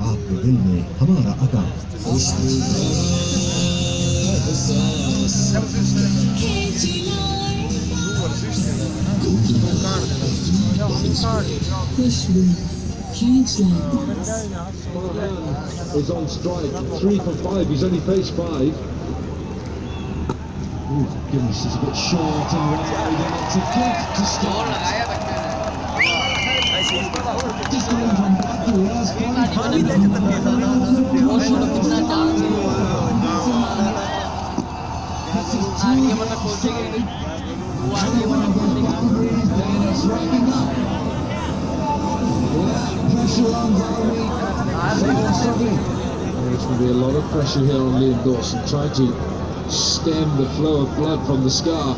आपके दिल में हमारा अका is on strike. 3 for 5. He's only faced 5. Oh goodness, it's a bit short and wide, and it's a gift to start. Just going from back to last There's going to be a lot of pressure here on Liam Dawson, trying to stem the flow of blood from the scar.